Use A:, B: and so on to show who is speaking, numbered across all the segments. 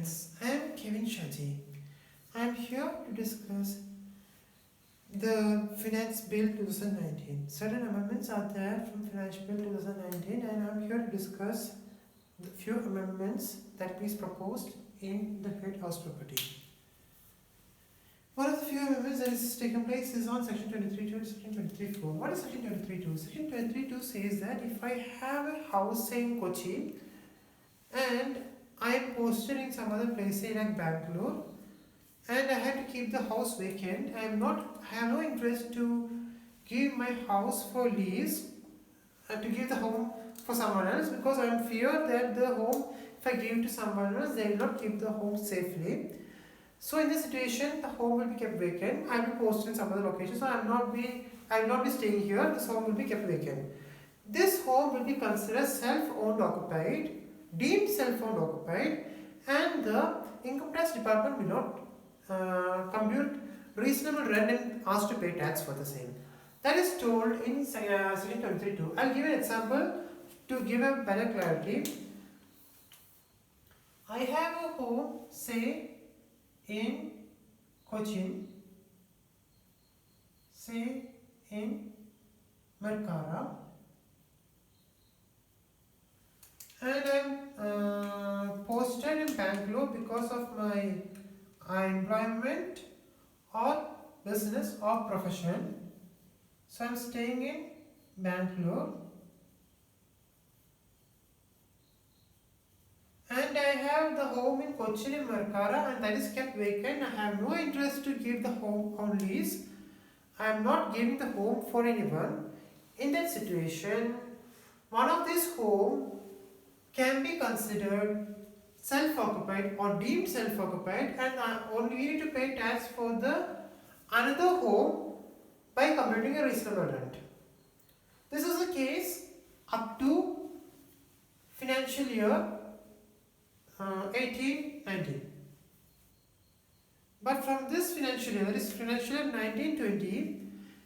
A: Finance. I am Kevin Shaji. I am here to discuss the Finance Bill 2019. Certain amendments are there from Finance Bill 2019, and I am here to discuss the few amendments that is proposed in the head house property. One of the few amendments that is taken place is on Section 23.2 and Section 23.4. What is Section 23.2? Section 23.2 says that if I have a house in Kochi and I am posted in some other place, say like Bangalore, and I had to keep the house vacant, I have no interest to give my house for lease, to give the home for someone else, because I am fear that the home, if I give to someone else, they will not keep the home safely. So in this situation, the home will be kept vacant. I will be posted in some other location. So I will not be staying here. This home will be kept vacant. This home will be considered self-owned occupied, deemed self-owned occupied, and the income tax department will not compute reasonable rent and ask to pay tax for the same. That is told in Section 23.2. I'll give an example to give a better clarity. I have a home, say, in Cochin, say in Merkara, and I am posted in Bangalore because of my employment or business or profession. So I am staying in Bangalore, and I have the home in Cochin in Merkara, and that is kept vacant. I have no interest to give the home on lease. I am not giving the home for anyone. In that situation, one of these home can be considered self-occupied or deemed self-occupied, and only we need to pay tax for the another home by computing a reasonable rent. This is the case up to financial year 18-19. But from this financial year, that is financial year 19-20,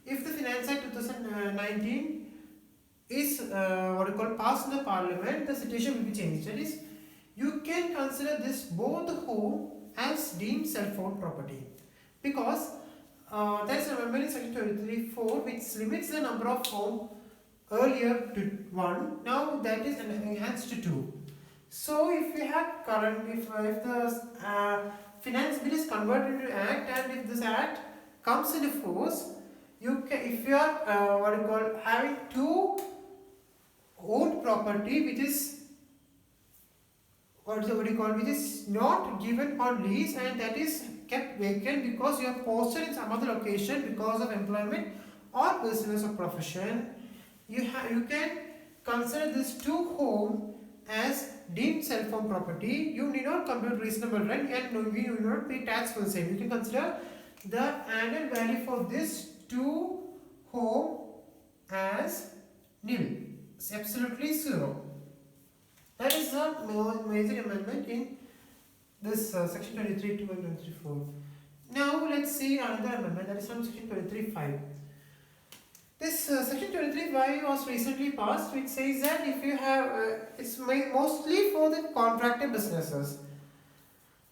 A: if the Finance Act 2019 is passed in the Parliament, the situation will be changed. That is, you can consider this both home as deemed self-owned property, because there is an amendment in Section 23.4 which limits the number of home earlier to 1. Now that is enhanced to 2. So if we have if the finance bill is converted into act, and if this act comes into force, if you are having two owned property which is which is not given on lease, and that is kept vacant because you are posted in some other location because of employment or business or profession, you can consider this two home as deemed self-owned property. You need not compute reasonable rent, and you will not pay tax for the same. You can consider the annual value for this two home as nil. It's absolutely zero. That is the major amendment in this Section 23.2 and 23.4. Now let's see another amendment, that is from Section 23.5. This Section 23.5 was recently passed, which says that if you have, it's mostly for the contractor businesses.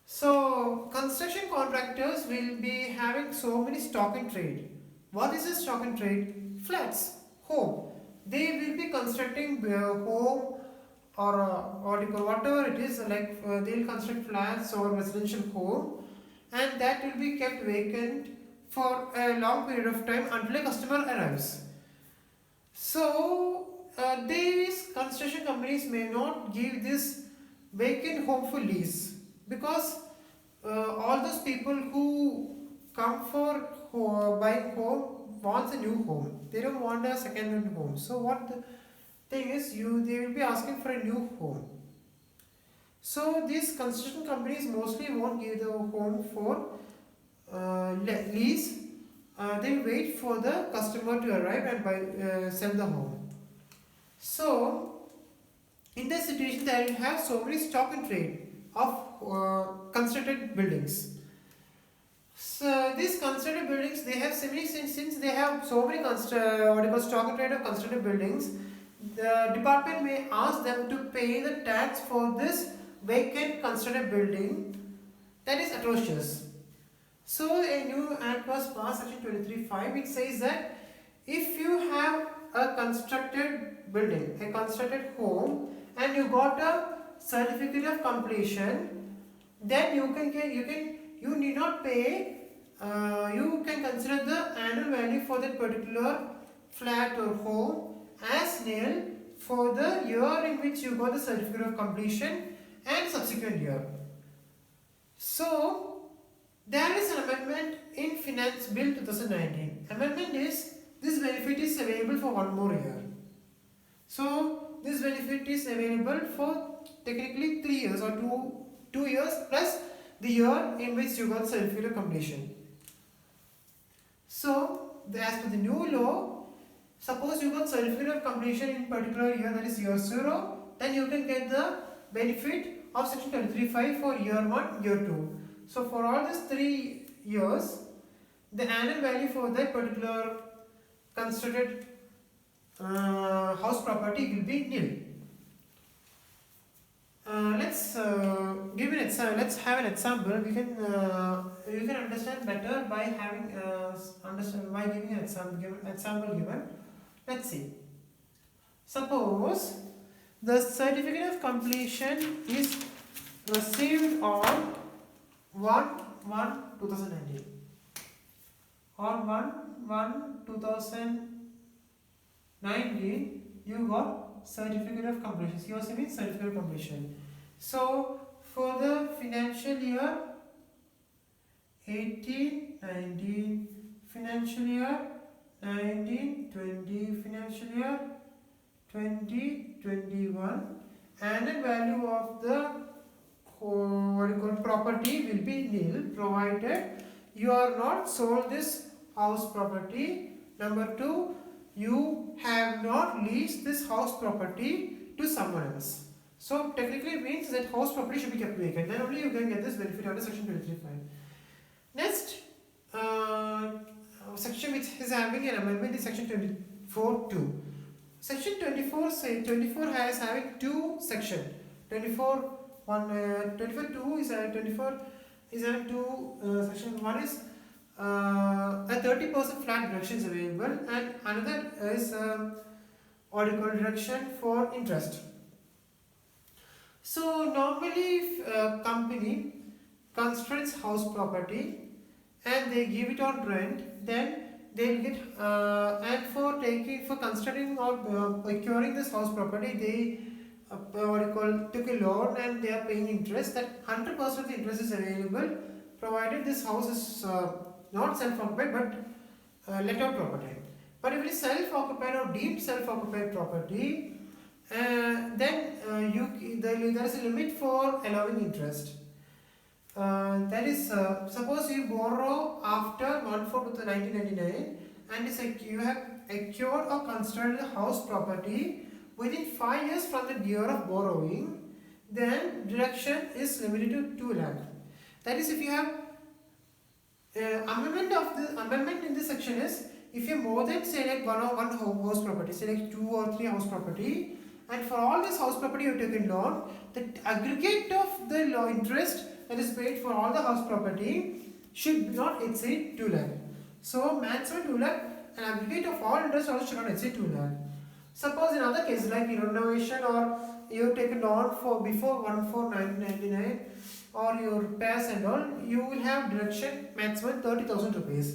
A: So construction contractors will be having so many stock in trade. What is a stock in trade? Flats, home. They will be constructing home, or whatever it is, like they will construct flats or residential home, and that will be kept vacant for a long period of time until a customer arrives. So these construction companies may not give this vacant home for lease, because all those people who come for buying home wants a new home. They don't want a second-hand home. So what the thing is, they will be asking for a new home. So these construction companies mostly won't give the home for lease. They will wait for the customer to arrive and sell the home. So in this situation, they will have so many stock in trade of constructed buildings. So these constructed buildings, they have since they have so many stock in trade of constructed buildings, the department may ask them to pay the tax for this vacant constructed building, that is atrocious. So a new act was passed, section 23(5). It says that if you have a constructed building, a constructed home, and you got a certificate of completion, then you need not pay. You can consider the annual value for that particular flat or home as nil for the year in which you got the certificate of completion and subsequent year. So there is an amendment in Finance Bill 2019. Amendment is this benefit is available for 1 more year. So this benefit is available for technically 3 years or 2 years plus the year in which you got certificate of completion. So as per the new law, suppose you got certificate of completion in particular year, that is year 0, then you can get the benefit of section 23(5) for year 1, year 2. So for all these 3 years, the annual value for that particular constructed house property will be nil. Let's give an example. Let's have an example. We can you can understand better by having by giving an example given. Let's see. Suppose the certificate of completion is received on 1/1/2019. On 1/1/2019, you got certificate of completion. COC means certificate of completion. So for the financial year 18-19, financial year 19-20, financial year 20-21, annual value of the property will be nil, provided you are not sold this house property. Number 2, you have not leased this house property to someone else. So technically it means that house property should be kept vacant. Then only you can get this benefit under section 23(5). Next section which is having an amendment is section 24(2). Section 24 has having 2 sections. 24(2) is having 2 sections. One is a 30% flat deduction is available, and another is deduction for interest. So normally if a company constructs house property and they give it on rent, then they will get and for constructing or acquiring this house property, they took a loan and they are paying interest. That 100% of the interest is available provided this house is not self-occupied but let out property. But if it is self-occupied or deemed self-occupied property, then there is a limit for allowing interest. That is, suppose you borrow after 1/4/1999 and you have acquired or constructed a house property within 5 years from the year of borrowing, then deduction is limited to 2 lakh. That is, if you have amendment in this section is, if you more than say like one house property, say like 2 or 3 house property, and for all this house property you have taken loan, the aggregate of the interest that is paid for all the house property should not exceed 2 lakh. So maximum 2 lakh, and aggregate of all interest also should not exceed 2 lakh. Suppose in other cases like renovation, or you have taken loan for before 1/4/1999, or your repairs and all, you will have deduction maximum 30,000 rupees.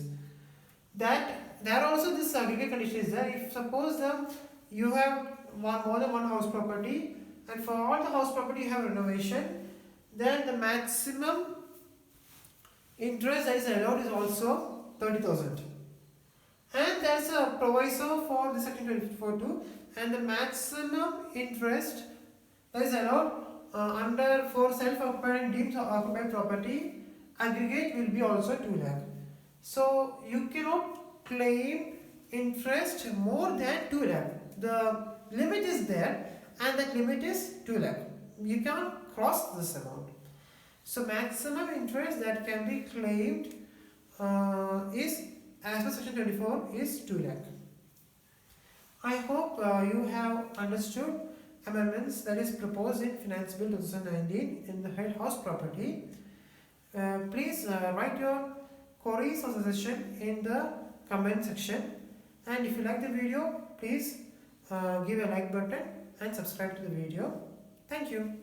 A: That there also this aggregate condition is there. If suppose you have more than one house property, and for all the house property you have renovation, then the maximum interest that is allowed is also 30,000. And there is a proviso for the section 24(2), and the maximum interest that is allowed under for self-occupied and deemed occupied property, aggregate will be also 2 lakh. So you cannot claim interest more than 2 lakh. The limit is there, and that limit is 2 lakh. You cannot cross this amount. So maximum interest that can be claimed is, as per section 24, is 2 lakh. I hope you have understood amendments that is proposed in Finance Bill 2019 in the head house property. Please write your queries or suggestion in the comment section, and if you like the video, please give a like button and subscribe to the video. Thank you.